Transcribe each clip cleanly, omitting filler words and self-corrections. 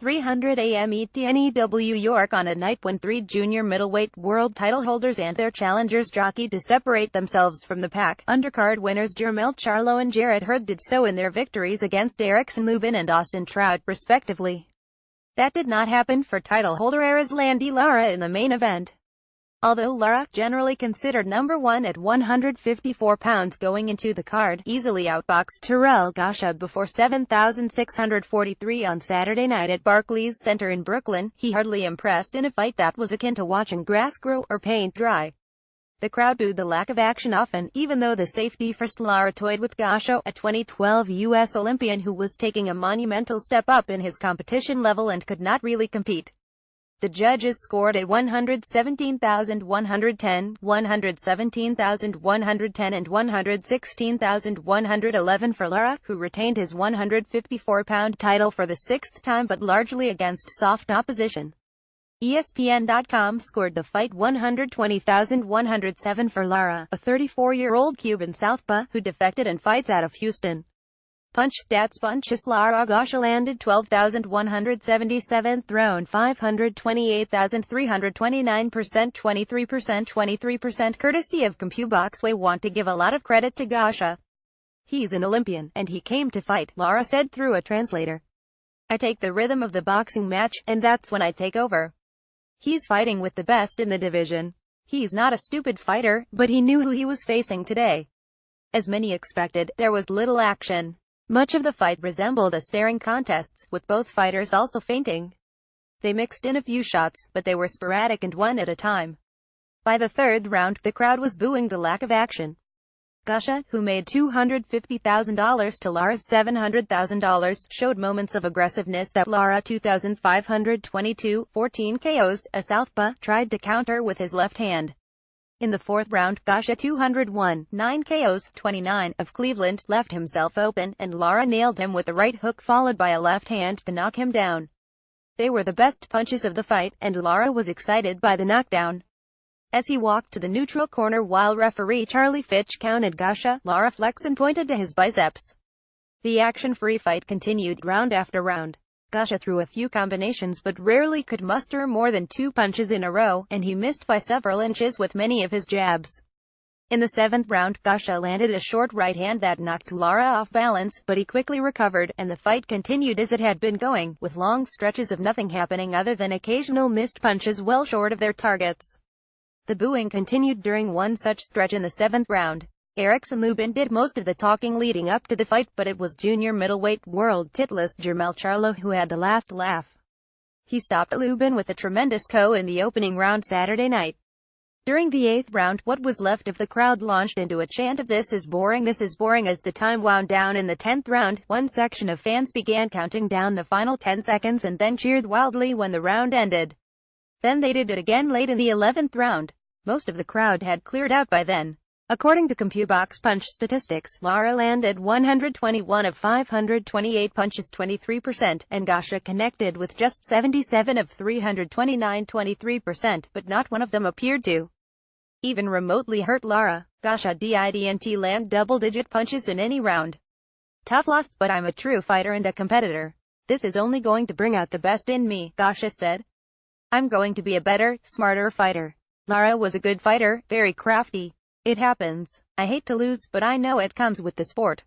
300 AM ETNEW York on a night when three junior middleweight world title holders and their challengers jockeyed to separate themselves from the pack. Undercard winners Jermell Charlo and Jared Hurd did so in their victories against Erislandy and Austin Trout, respectively. That did not happen for title holder Erislandy Lara in the main event. Although Lara, generally considered number one at 154 pounds going into the card, easily outboxed Terrell Gausha before 7,643 on Saturday night at Barclays Center in Brooklyn, he hardly impressed in a fight that was akin to watching grass grow or paint dry. The crowd booed the lack of action often, even though the safety-first Lara toyed with Gausha, a 2012 U.S. Olympian who was taking a monumental step up in his competition level and could not really compete. The judges scored at 117,110, 117,110 and 116,111 for Lara, who retained his 154-pound title for the sixth time but largely against soft opposition. ESPN.com scored the fight 120,107 for Lara, a 34-year-old Cuban southpaw who defected and fights out of Houston. Punch stats: punches Lara Gausha landed 12,177, thrown 528,329%, 23%, courtesy of CompuBox. We want to give a lot of credit to Gausha. He's an Olympian, and he came to fight, Lara said through a translator. I take the rhythm of the boxing match, and that's when I take over. He's fighting with the best in the division. He's not a stupid fighter, but he knew who he was facing today. As many expected, there was little action. Much of the fight resembled a staring contest, with both fighters also feinting. They mixed in a few shots, but they were sporadic and one at a time. By the third round, the crowd was booing the lack of action. Gausha, who made $250,000 to Lara's $700,000, showed moments of aggressiveness that Lara 2,522, 14 KOs, a southpaw, tried to counter with his left hand. In the fourth round, Gausha 201, 9 KOs, 29, of Cleveland, left himself open, and Lara nailed him with a right hook followed by a left hand to knock him down. They were the best punches of the fight, and Lara was excited by the knockdown. As he walked to the neutral corner while referee Charlie Fitch counted Gausha, Lara flexed and pointed to his biceps. The action-free fight continued, round after round. Gausha threw a few combinations but rarely could muster more than 2 punches in a row, and he missed by several inches with many of his jabs. In the seventh round, Gausha landed a short right hand that knocked Lara off balance, but he quickly recovered, and the fight continued as it had been going, with long stretches of nothing happening other than occasional missed punches well short of their targets. The booing continued during one such stretch in the seventh round. Erislandy did most of the talking leading up to the fight, but it was junior middleweight world titlist Jermell Charlo who had the last laugh. He stopped Lubin with a tremendous KO in the opening round Saturday night. During the eighth round, what was left of the crowd launched into a chant of "This is boring, this is boring." As the time wound down in the 10th round, one section of fans began counting down the final 10 seconds and then cheered wildly when the round ended. Then they did it again late in the 11th round. Most of the crowd had cleared out by then. According to CompuBox punch statistics, Lara landed 121 of 528 punches, 23%, and Gausha connected with just 77 of 329, 23%, but not one of them appeared to even remotely hurt Lara. Gausha didn't land double-digit punches in any round. Tough loss, but I'm a true fighter and a competitor. This is only going to bring out the best in me, Gausha said. I'm going to be a better, smarter fighter. Lara was a good fighter, very crafty. It happens. I hate to lose, but I know it comes with the sport.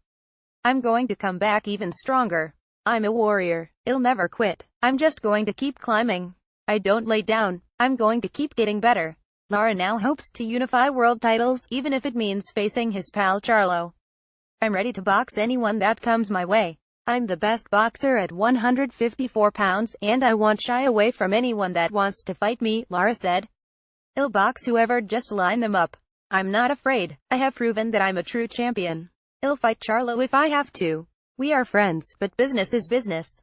I'm going to come back even stronger. I'm a warrior. I'll never quit. I'm just going to keep climbing. I don't lay down. I'm going to keep getting better. Lara now hopes to unify world titles, even if it means facing his pal Charlo. I'm ready to box anyone that comes my way. I'm the best boxer at 154 pounds, and I won't shy away from anyone that wants to fight me, Lara said. I'll box whoever, just line them up. I'm not afraid. I have proven that I'm a true champion. I'll fight Charlo if I have to. We are friends, but business is business.